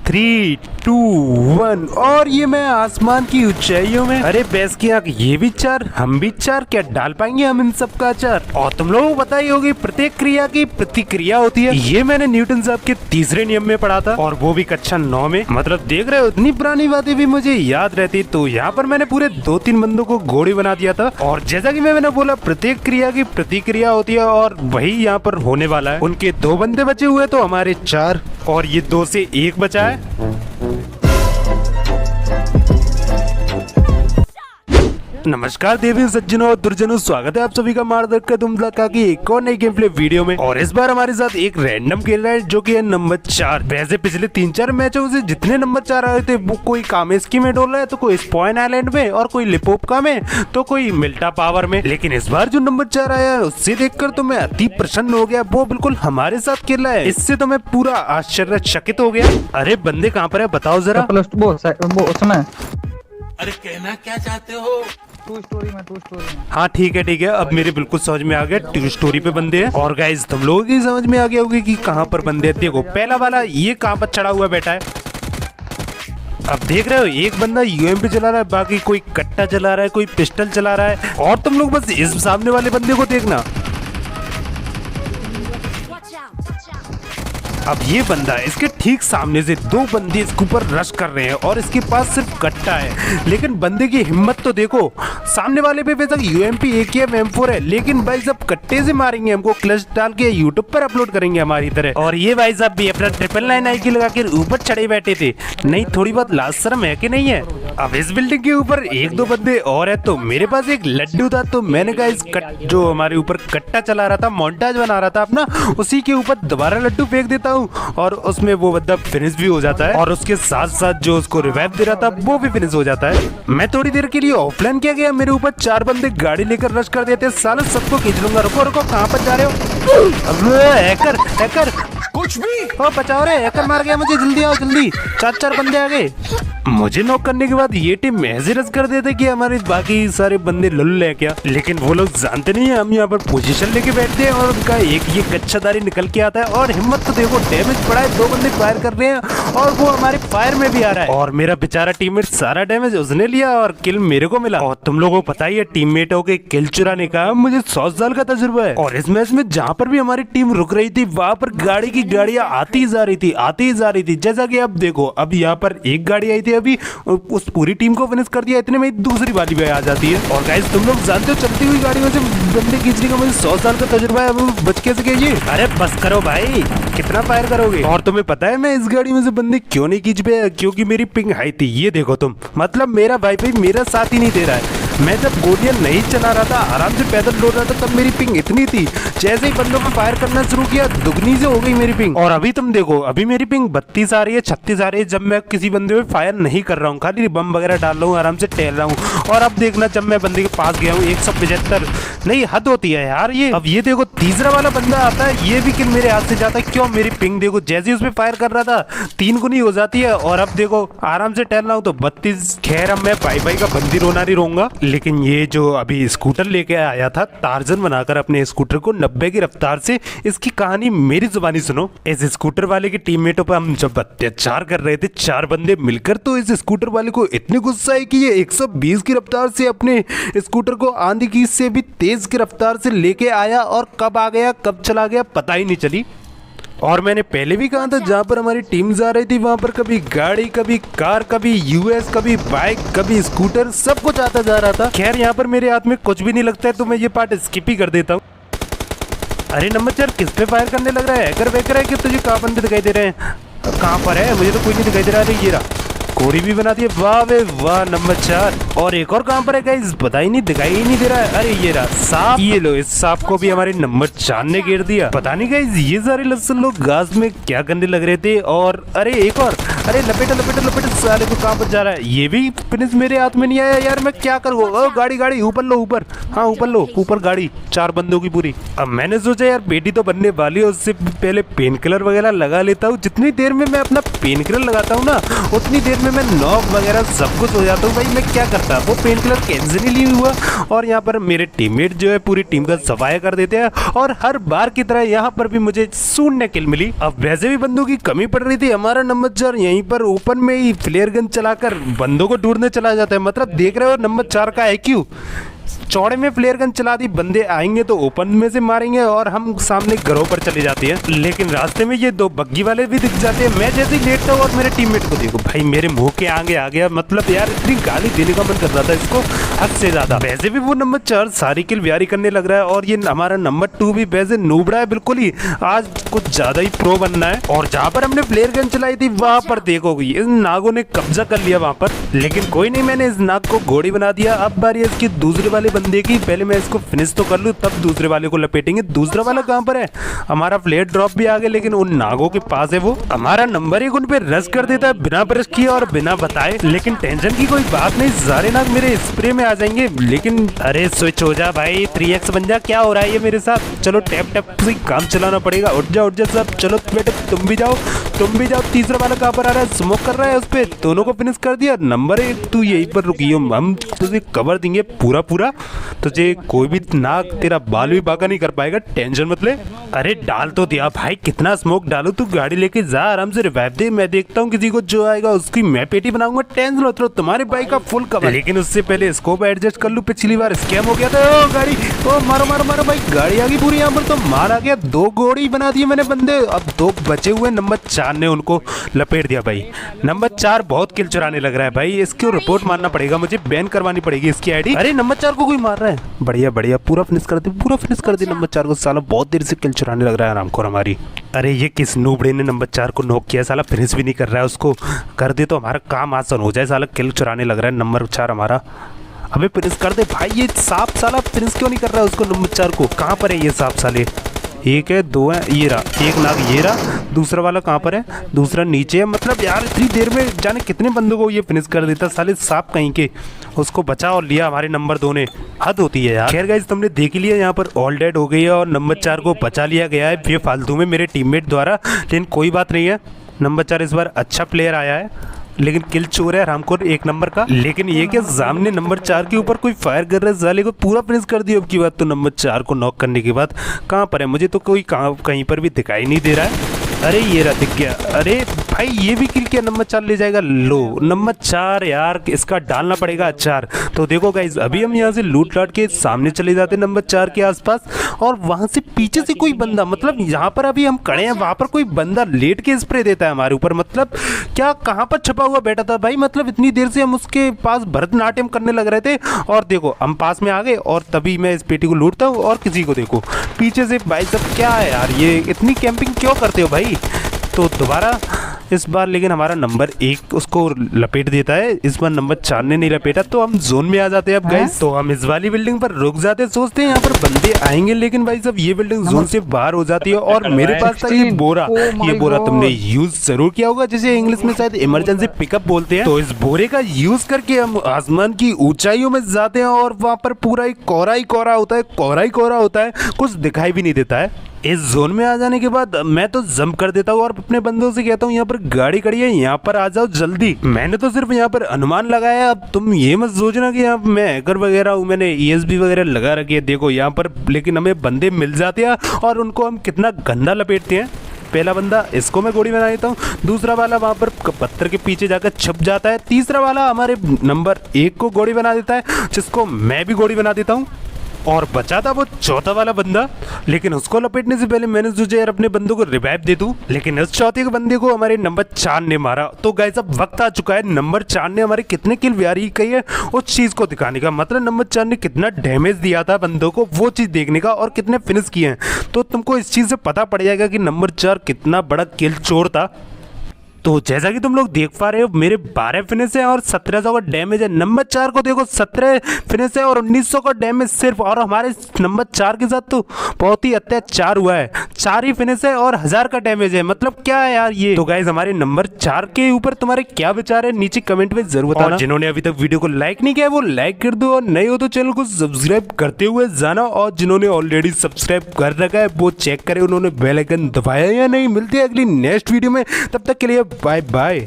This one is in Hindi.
3, 2, 1 और ये मैं आसमान की ऊंचाइयों में। अरे बेस की आंख, ये भी 4 हम भी 4, क्या डाल पाएंगे हम इन सब का अचार। और तुम लोगों को पता ही होगी प्रत्येक क्रिया की प्रतिक्रिया होती है। ये मैंने न्यूटन साहब के तीसरे नियम में पढ़ा था और वो भी कक्षा 9 में। मतलब देख रहे हो इतनी पुरानी बातें भी मुझे याद रहती। तो यहाँ पर मैंने पूरे 2-3 बंदों को घोड़ी बना दिया था और जैसा कि मैंने बोला प्रत्येक क्रिया की प्रतिक्रिया होती है और वही यहाँ पर होने वाला है। उनके 2 बंदे बचे हुए तो हमारे 4 और ये 2 से 1 बचा है। नमस्कार देवी सज्जनों और दुर्जनों, स्वागत है आप सभी का मार्गदर्शक दुमदका की एक और नई गेम प्ले वीडियो में। और इस बार हमारे साथ एक रैंडम खेल रहा है जो कि है नंबर 4। वैसे पिछले 3-4 मैचों से जितने नंबर 4 आए थे वो कोई कामेस्की में डोल रहा है, तो कोई स्पॉइन आइलैंड में और कोई लिपोपका में, तो कोई मिल्टा पावर में। लेकिन इस बार जो नंबर 4 आया है उससे देखकर तो मैं अति प्रसन्न हो गया। वो बिल्कुल हमारे साथ खेल रहा है, इससे तो मैं पूरा आश्चर्यचकित हो गया। अरे बंदे कहाँ पर है बताओ जरा। अरे कहना क्या चाहते हो? टू स्टोरी में। हाँ ठीक है, अब मेरे बिल्कुल समझ में आ गया। टू स्टोरी पे बंदे हैं। और गाइस तुम लोगों की समझ में आ गया होगी कि कहाँ पर बंदे हैं। देखो पहला वाला ये कहाँ पर चढ़ा हुआ बैठा है। अब देख रहे हो एक बंदा यूएमपी चला रहा है, बाकी कोई कट्टा चला रहा है, कोई पिस्टल चला रहा है। और तुम लोग बस इस सामने वाले बंदे को देखना। अब ये बंदा, इसके ठीक सामने से 2 बंदे इसके ऊपर रश कर रहे हैं और इसके पास सिर्फ कट्टा है। लेकिन बंदे की हिम्मत तो देखो, सामने वाले पे बेशक यूएमपी AKM M4 है, लेकिन भाई साहब कट्टे से मारेंगे हमको, क्लच डाल के यूट्यूब पर अपलोड करेंगे हमारी तरह। और ये भाई साहब भी अपना 999 आई की लगा के ऊपर चढ़े बैठे थे। नहीं थोड़ी बहुत लाज शर्म है कि नहीं है। अब इस बिल्डिंग के ऊपर 1-2 बंदे और है, तो मेरे पास एक लड्डू था, तो मैंने कहा इस जो हमारे ऊपर कट्टा चला रहा था, मोन्टाज बना रहा था अपना, उसी के ऊपर दोबारा लड्डू फेंक देता हूँ और उसमें वो बंदा फिनिश भी हो जाता है और उसके साथ साथ जो उसको रिवाइव दे रहा था वो भी फिनिश हो जाता है। मैं थोड़ी देर के लिए ऑफलाइन किया गया, मेरे ऊपर 4 बंदे गाड़ी लेकर रश कर देते। साले सबको खींच लूंगा। रुको कहाँ पर जा रहे हो? हैकर कुछ भी बचाओ रे, हैकर मार गया मुझे, जल्दी आओ जल्दी। 4 बंदे आ गए। मुझे नॉक करने के बाद ये टीम ऐसे रश कर देते कि हमारे बाकी सारे बंदे लल्लू है क्या। लेकिन वो लोग जानते नहीं है हम यहाँ पर पोजीशन लेके बैठते हैं और उनका एक ये कच्चादारी निकल के आता है। और हिम्मत तो देखो, डैमेज पड़ा है, 2 बंदे फायर कर रहे हैं और वो हमारे फायर में भी आ रहा है। और मेरा बेचारा टीममेट सारा डैमेज उसने लिया और किल मेरे को मिला। और तुम लोगों को पता ही है टीममेटों के किल चुराने का मुझे 100 साल का तजुर्बा है। और इस मैच में जहाँ पर भी हमारी टीम रुक रही थी वहाँ पर गाड़ी की गाड़ियां आती जा रही थी। जैसा कि अब देखो, अब यहाँ पर एक गाड़ी आई थी, अभी उस पूरी टीम को फिनिश कर दिया, इतने में दूसरी वाली भी आ जाती है। और गाइस तुम लोग जानते हो चलती हुई गाड़ियों से बंदे खींचने का मुझे 100 साल का तजुर्बा है। अब बच कैसे गए? अरे बस करो भाई, कितना फायर करोगे? और तुम्हें पता है मैं इस गाड़ी में से बंदे क्यों नहीं खींच पाया? क्योंकि मेरी पिंग हाई थी। ये देखो तुम, मतलब मेरा वाईफाई मेरा साथ ही नहीं दे रहा है। मैं जब गोलियां नहीं चला रहा था, आराम से पैदल लौट रहा था, तब मेरी पिंग इतनी थी। जैसे ही बंदों को फायर करना शुरू किया दुगनी से हो गई मेरी पिंग। और अभी तुम देखो, अभी मेरी पिंग 32 आ रही है, 36 आ रही है, जब मैं किसी बंदे पे फायर नहीं कर रहा हूँ, खाली बम वगैरह डाल रहा हूँ, आराम से टहल रहा हूँ। और अब देखना जब मैं बंदे के पास गया हूँ 175, नहीं हद होती है यार ये। अब ये देखो तीसरा वाला बंदा आता है, ये भी किल मेरे हाथ से जाता है। क्यों? मेरी पिंग देखो, जैसे उस पर फायर कर रहा था 3 गुनी हो जाती है। और अब देखो आराम से टहल रहा हूँ तो 32। खैर अब मैं भाई का बंदी रोना नहीं रहूंगा। लेकिन ये जो अभी स्कूटर लेके आया था टार्जन बनाकर अपने स्कूटर को 90 की रफ्तार से, इसकी कहानी मेरी जुबानी सुनो। इस स्कूटर वाले के टीममेटों पर हम जब अत्याचार कर रहे थे 4 बंदे मिलकर, तो इस स्कूटर वाले को इतनी गुस्सा है कि ये 120 की रफ्तार से अपने स्कूटर को आंधी की से भी तेज की रफ्तार से लेके आया और कब आ गया कब चला गया पता ही नहीं चली। और मैंने पहले भी कहा था, जहाँ पर हमारी टीम जा रही थी वहाँ पर कभी गाड़ी, कभी कार, कभी यूएस, कभी बाइक, कभी स्कूटर, सब कुछ आता जा रहा था। खैर यहाँ पर मेरे हाथ में कुछ भी नहीं लगता है, तो मैं ये पार्ट स्किप ही कर देता हूँ। अरे नंबर 4 किस पे फायर करने लग रहा है? हैकर वेकर है कि तुझे कहाँ बंदे दिखाई दे रहे हैं? कहाँ पर है? मुझे तो कोई नहीं दिखाई दे रहा है। ये रहा, कोरी भी बना दी है। वाह वे वाह नंबर 4। और एक और कहाँ पर है गाइस? पता ही नहीं, दिखाई ही नहीं दे रहा है। अरे ये रहा सांप। ये लो, इस सांप को भी हमारे नंबर 4 ने घेर दिया। पता नहीं गाइस ये सारे लसन लोग घास में क्या करने लग रहे थे। और अरे एक और, अरे लपेटा साले को कहाँ पर जा रहा है? ये भी फिनिश मेरे हाथ में नहीं आया यार, मैं क्या करूँ? गाड़ी ऊपर लो, ऊपर। हाँ ऊपर लो, ऊपर गाड़ी 4 बंदों की पूरी। अब मैंने सोचा यार बेटी तो बनने वाली है, उससे पहले पेन किलर वगैरह लगा लेता हूँ। जितनी देर में मैं अपना पेन किलर लगाता हूँ ना, उतनी देर में मैं नॉक वगैरह सब कुछ हो जाता हूँ। भाई मैं क्या करता, वो पेन किलर कैंसिल ही नहीं हुआ। और यहाँ पर मेरे टीममेट जो है पूरी टीम का सफाया कर देते हैं और हर बार की तरह यहाँ पर भी मुझे 0 किल मिली। अब वैसे भी बंदों की कमी पड़ रही थी, हमारा नंबर 4 यहीं यहीं पर ओपन में ही फ्लेयर गन चलाकर बंदों को ढूंढने चला जाता है। मतलब देख रहे हो नंबर 4 का IQ, चौड़े में फ्लेयर गन चला दी, बंदे आएंगे तो ओपन में से मारेंगे और हम सामने घरों पर चले जाते हैं। लेकिन रास्ते में ये 2 बग्गी वाले भी दिख जाते हैं। मैं जैसे ही लेटता हूँ और मेरे टीममेट को देखो भाई मेरे मुंह के आगे आ गया। मतलब यार इतनी गाली देने का मन कर रहा था इसको हद से ज्यादा। वैसे भी वो नंबर 4 सारी किल व्यारी करने लग रहा है और ये हमारा नंबर 2 भी वैसे नूबड़ा है बिल्कुल ही, आज कुछ ज्यादा ही प्रो बनना है। और जहाँ पर हमने फ्लेयर गन चलाई थी वहां पर देखो इस नागों ने कब्जा कर लिया वहां पर। लेकिन कोई नहीं, मैंने इस नाग को घोड़ी बना दिया। अब बारी है इसकी दूसरे वाले बंदे की। पहले मैं इसको फिनिश तो कर लूं तब दूसरे वाले को लपेटेंगे। दूसरा वाला कहां पर है? हमारा फ्लेयर ड्रॉप भी आ गया लेकिन उन नागों के पास है वो। हमारा नंबर 1 उन पे रश कर देता है बिना ब्रश किए और बिना बताए। लेकिन टेंशन की कोई बात नहीं, सारे नाग मेरे स्प्रे में आ जाएंगे। लेकिन अरे स्विच हो जा भाई, 3x बन जा। क्या हो रहा है ये मेरे साथ? चलो टैप टैप से काम चलाना पड़ेगा। उठ जा सब, चलो बेटे तुम भी जाओ। तीसरा वाला कहां पर आ रहा है? स्मोक कर रहा है, उस पे दोनों को फिनिश कर दिया। नंबर 1 तू यहीं पर रुकियो, हम तुझे कवर देंगे पूरा तुझे कोई भी नाग तेरा बाल भी बाका नहीं कर पाएगा, टेंशन मत ले। अरे डाल तो दिया भाई, कितना स्मोक डालू? तू गाड़ी लेके जा, आराम से रिवाइव दे। मैं देखता हूँ किसी को जो आएगा उसकी मैं पेटी बनाऊंगा। टेंशन मत लो, तुम्हारे बाइक का फुल कवर। लेकिन उससे पहले स्कोप एडजस्ट कर लूं, पिछली बार स्कैम हो गया था। ओ गाड़ी, ओ मारो भाई, गाड़ी आ गई पूरी यहाँ पर तो मार आ गया। 2 गोड़ी बना दिए मैंने बंदे, अब 2 बचे हुए। नंबर 4 ने उनको लपेट दिया भाई। नंबर 4 बहुत किल चुराने लग रहा है भाई, इसको रिपोर्ट मारना पड़ेगा, मुझे बैन करवानी पड़ेगी इसकी आईडी। अरे नंबर 4 को कोई मार रहा है, बढ़िया पूरा फिनिश कर दे नंबर 4 को। साला बहुत देर से किल चुराने लग रहा है आराम को हमारी। अरे ये किस नूबड़े ने नंबर 4 को नॉक किया? साला फिनिश भी नहीं कर रहा है, उसको कर दे तो हमारा काम आसान हो जाए। साला किल चुराने लग रहा है नंबर 4 हमारा। अबे फिनिश कर दे भाई, ये सांप साला फिनिश क्यों नहीं कर रहा है उसको नंबर 4 को? कहाँ पर है ये सांप साले? 1 है, 2 है, ये रहा 1 नाग, ये रहा। दूसरा वाला कहाँ पर है? दूसरा नीचे है। मतलब यार इतनी देर में जाने कितने बंदों को ये फिनिश कर देता साले सांप कहीं के। उसको बचा और लिया हमारे नंबर 2 ने, हद होती है यार। खैर गाइस तुमने देख ही लिया, यहाँ पर ऑल डेड हो गई है और नंबर 4 को बचा लिया गया है ये फालतू में मेरे टीममेट द्वारा। लेकिन कोई बात नहीं है, नंबर 4 इस बार अच्छा प्लेयर आया है। लेकिन किल चोर है रामकोर 1 नंबर का। लेकिन ये क्या सामने नंबर 4 के ऊपर कोई फायर कर रहा है, साले को पूरा फिनिश कर दिया। अब की बात तो नंबर 4 को नॉक करने के बाद कहाँ पर है? मुझे तो कोई कहीं पर भी दिखाई नहीं दे रहा है। अरे ये रहा, दिख गया। अरे भाई ये भी किल किया, नंबर 4 ले जाएगा। लो नंबर 4 यार, इसका डालना पड़ेगा अचार। तो देखो गाइज अभी हम यहाँ से लूट लाट के सामने चले जाते हैं नंबर 4 के आसपास, और वहां से पीछे से कोई बंदा, मतलब यहाँ पर अभी हम खड़े हैं वहां पर कोई बंदा लेट के स्प्रे देता है हमारे ऊपर। मतलब क्या कहाँ पर छपा हुआ बैठा था भाई? मतलब इतनी देर से हम उसके पास भरतनाट्यम करने लग रहे थे और देखो हम पास में आ गए और तभी मैं इस पेटी को लूटता हूँ और किसी को देखो पीछे से। भाई सब क्या है यार, ये इतनी कैंपिंग क्यों करते हो भाई? तो दोबारा इस बार लेकिन हमारा नंबर 1 उसको लपेट देता है, इस बार नंबर 4 ने नहीं लपेटा। तो हम जोन में आ जाते हैं अब गाइस। तो हम इस वाली बिल्डिंग पर रुक जाते हैं, सोचते हैं यहाँ पर बंदे आएंगे, लेकिन भाई सब ये बिल्डिंग जोन से बाहर हो जाती है। और मेरे पास था ये बोरा, ये बोरा तुमने यूज जरूर किया होगा, जिसे इंग्लिश में शायद इमरजेंसी पिकअप बोलते हैं। तो इस बोरे का यूज करके हम आसमान की ऊंचाइयों में जाते हैं और वहाँ पर पूरा एक कोहरा ही कोहरा होता है, कोहरा ही कोहरा होता है, कुछ दिखाई भी नहीं देता है। इस जोन में आ जाने के बाद मैं तो जंप कर देता हूँ और अपने बंदों से कहता हूँ यहाँ पर गाड़ी खड़ी है, यहाँ पर आ जाओ जल्दी। मैंने तो सिर्फ यहाँ पर अनुमान लगाया, अब तुम ये मत सोचना कि यहाँ मैं हैकर वगैरह हूँ, मैंने ESP वगैरह लगा रखी है। देखो यहाँ पर लेकिन हमें बंदे मिल जाते हैं और उनको हम कितना गंदा लपेटते हैं। पहला बंदा इसको मैं गोली बना देता हूँ, दूसरा वाला वहाँ पर पत्थर के पीछे जाकर छुप जाता है, तीसरा वाला हमारे नंबर 1 को गोली बना देता है, जिसको मैं भी गोली बना देता हूँ। और बचा था वो चौथा वाला बंदा, लेकिन उसको लपेटने से पहले मैंने सोचा यार अपने बंदों को रिवाइव दे दूं, लेकिन इस चौथे के बंदे को हमारे नंबर 4 ने मारा। तो गाइस अब वक्त आ चुका है नंबर 4 ने हमारे कितने किल व्यारी की है उस चीज को दिखाने का, मतलब नंबर 4 ने कितना डैमेज दिया था बंदों को वो चीज देखने का, और कितने फिनिश किए हैं। तो तुमको इस चीज से पता पड़ जाएगा कि नंबर 4 कितना बड़ा किल चोर था। तो जैसा कि तुम लोग देख पा रहे हो मेरे 12 फिनिश है और 1700 का डैमेज है। नंबर 4 को देखो 17 फिनिश है और 1900 का डैमेज सिर्फ, और हमारे नंबर 4 के साथ तो बहुत ही अत्याचार हुआ है, 4 ही फिनिश है और 1000 का डैमेज है। मतलब क्या है यार ये। तो गाइज हमारे नंबर 4 के ऊपर तुम्हारे क्या विचार है नीचे कमेंट में जरूर बताना। और जिन्होंने अभी तक वीडियो को लाइक नहीं किया वो लाइक कर दो, और नए हो तो चैनल को सब्सक्राइब करते हुए जाना, और जिन्होंने ऑलरेडी सब्सक्राइब कर रखा है वो चेक करे उन्होंने बेल आइकन दबाया या नहीं। मिलते हैं अगली नेक्स्ट वीडियो में, तब तक के लिए बाय बाय।